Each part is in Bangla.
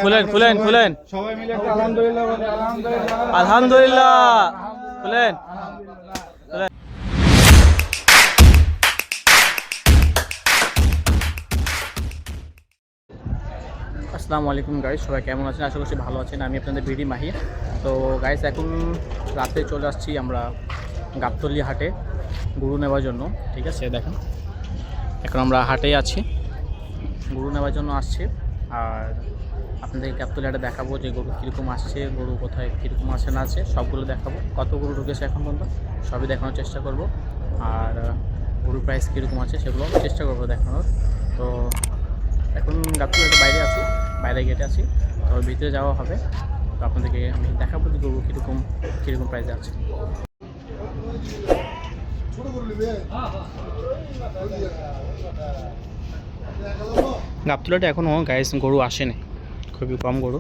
খুলেন খুলেন খুলেন সবাই মিলে একটা আলহামদুলিল্লাহ বলে। আলহামদুলিল্লাহ আলহামদুলিল্লাহ খুলেন খুলেন। আসসালামু আলাইকুম গাইস, সবাই কেমন আছেন? আশা করছি ভালো আছেন। আমি আপনাদের বিডি মাহি। তো গাইস, এখন রাতে চলে আসছি আমরা গাবতলী হাটে গরু নেওয়ার জন্য। ঠিক আছে, দেখেন এখন আমরা হাটেই আছি, গরু নেওয়ার জন্য আসছি। আর আপনাদের গাবতলী হাটে দেখাবো যে গরু কীরকম আসছে, গরু কোথায় কীরকম আসে না আছে সবগুলো দেখাবো। কত গরু ঢুকেছে এখন পর্যন্ত সবই দেখানোর চেষ্টা করব। আর গরুর প্রাইস কীরকম আছে সেগুলো চেষ্টা করবো দেখানোর। তো এখন গাবতলী হাটের বাইরে আছি, বাইরে গেটে আছি, তো ভিতরে যাওয়া হবে। তো আপনাদেরকে আমি দেখাবো যে গরু কীরকম প্রাইসে আছে। গাবতলীতে এখনও গাইস গরু আসেনি, খুবই কম গরু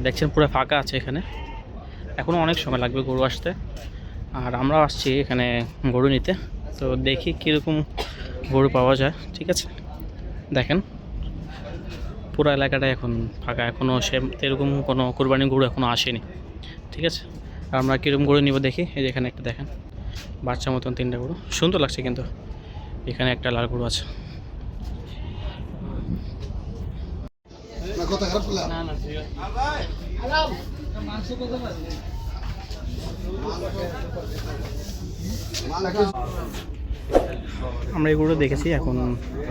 দেখছেন, পুরো ফাঁকা আছে এখানে। এখনও অনেক সময় লাগবে গরু আসতে। আর আমরা আসছি এখানে গরু নিতে, তো দেখি কীরকম গরু পাওয়া যায়। ঠিক আছে, দেখেন পুরো এলাকাটা এখন ফাঁকা, এখনও এরকম কোনো কুরবানি গরু এখনও আসেনি। ঠিক আছে, আর আমরা কীরকম গরু নিব দেখি। এই যে এখানে একটা দেখেন বাচ্চা মতন 3টা গরু, সুন্দর লাগছে কিন্তু। এখানে একটা লাল গরু আছে। আমরা এই গরুটা দেখেছি, এখন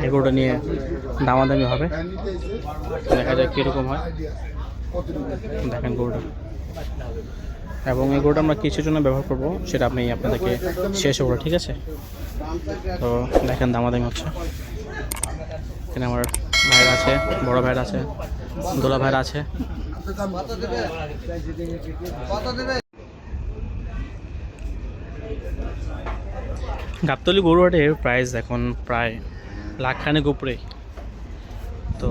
এই গরুটা নিয়ে দামাদামি হবে, দেখা যায় কীরকম হয়। দেখেন গরুটা, এবং এই গরুটা আমরা কিছুর জন্য ব্যবহার করব সেটা আমি আপনাদেরকে শেষ করবো। ঠিক আছে, তো দেখেন দামাদামি হচ্ছে। এখানে আমার ভাইরা আছে, বড় ভাইরা আছে, দোলা ভাইরা আছে। গাবতলী গরু হাটের প্রাইস এখন প্রায় লাখখানেক উপরে। তো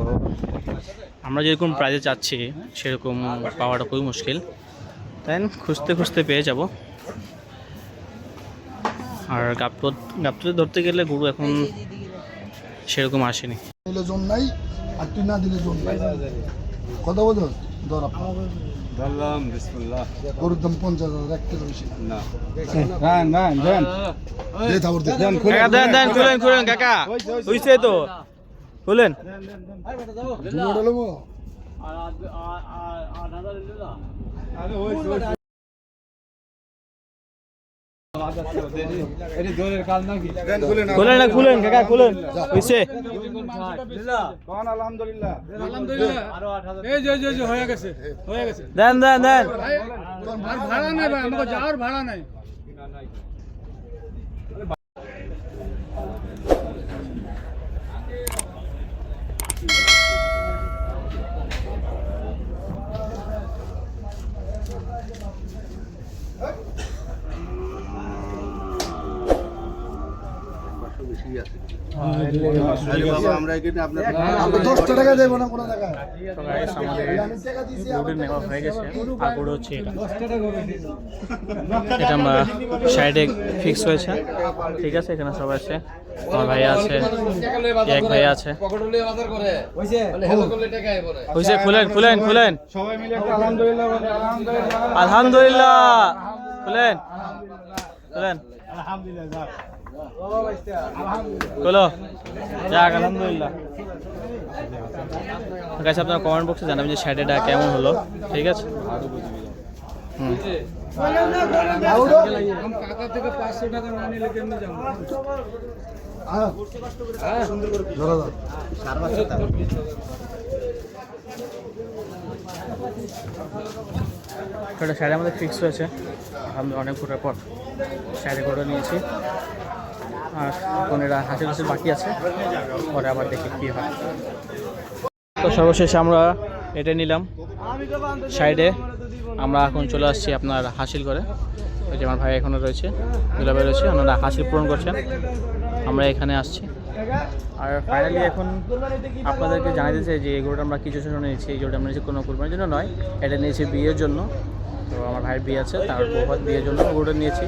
আমরা যেরকম প্রাইসে চাচ্ছি সেরকম পাওয়াটা খুবই মুশকিল, তাই খুঁজতে খুঁজতে পেয়ে যাব। আর গাবতলী ধরতে গেলে গরু এখন সেরকম আসেনি। জোন নাই, আর তুই না দিলে জোন নাই। কথা বলো ধর ধরলাম বিসমিল্লাহ। গরুর দাম 50,000, 1 কিলো বেশি না দেন দেন দে তারপর দে। কাকা দেন খুলেন কাকা, হইছে তো খুলেন। জুড়ে লবো আরে ওই এটি জোরের কাল নাকি? দেন খুলেন কাকা খুলেন, হইছে। কোন আলহামদুলিল্লাহ। আলহামদুলিল্লাহ। এই যে হয়ে গেছে দেন আর ভাড়া নাই ভাই, আমাকে যাওয়ার ভাড়া নাই। আমরা এখানে আপনার 10 টাকা দেবো না কোনো টাকা। তো গাইস, আমাদের গরু নেওয়া হয়ে গেছে। আর গরু হচ্ছে এটা আমরা সাইডে ফিক্স হয়েছে। ঠিক আছে, এখানে সবাই আছে, আমার ভাই আছে, এক ভাই আছে। হইছে, খুলেন সবাই মিলে একটা আলহামদুলিল্লাহ বলে। আলহামদুলিল্লাহ আলহামদুলিল্লাহ খুলেন আলহামদুলিল্লাহ। বলো যাক, আলহামদুলিল্লাহ। গাইস, আপনারা কমেন্ট বক্সে জানাবেন যে শার্টটা কেমন হলো। ঠিক আছে, কাকা থেকে 500 টাকা না নিলে কেমনে যাবো? এটা শাড়ি আমাদের ফিক্স হয়েছে। আমি অনেক ঘোরার পর শাড়ি করে নিয়েছি। আর কোনেরা হাসি বাকি আছে, পরে আবার দেখি কী হয়। তো সর্বশেষে আমরা এটা নিলাম সাইডে। আমরা এখন চলে আসছি আপনার হাসিল করে। ওই যে আমার ভাই এখনও রয়েছে, দুলাভাই রয়েছে, ওনারা হাসিল পূরণ করছেন। আমরা এখানে আসছি। আর ফাইনালি এখন আপনাদেরকে জানাতে চাই যে এই গরুটা আমরা কিছু জন্য নিয়েছি। এই গরুটা আমরা নিয়েছি কোনো কুরবানির জন্য নয়, এটা নিয়েছি বিয়ের জন্য। তো আমার ভাইয়ের বিয়ে আছে, তার বউভাত বিয়ের জন্য গরুটা নিয়েছি।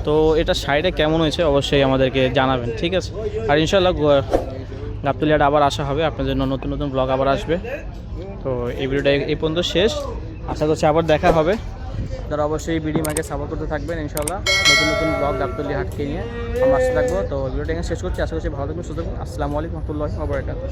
তো এটা সাইডে কেমন হয়েছে অবশ্যই আমাদেরকে জানাবেন। ঠিক আছে, আর ইনশাল্লাহ গাবতলী হাটে আবার আসা হবে, আপনাদের জন্য নতুন নতুন ব্লগ আবার আসবে। তো এই ভিডিওটা এই পর্যন্ত শেষ, আশা করছি আবার দেখা হবে। তারা অবশ্যই বিডি মাকে সাপোর্ট করতে থাকবেন, ইনশাআল্লাহ নতুন নতুন ব্লগ গাবতলী হাটকে নিয়ে আমরা আসতে থাকবো। তো ভিডিওটা এখানে শেষ করছি, আশা করছি ভালো থাকবেন, সুস্থ থাকবেন। আসসালামু আলাইকুম ওয়া রাহমাতুল্লাহি ওয়া বারাকাতুহু।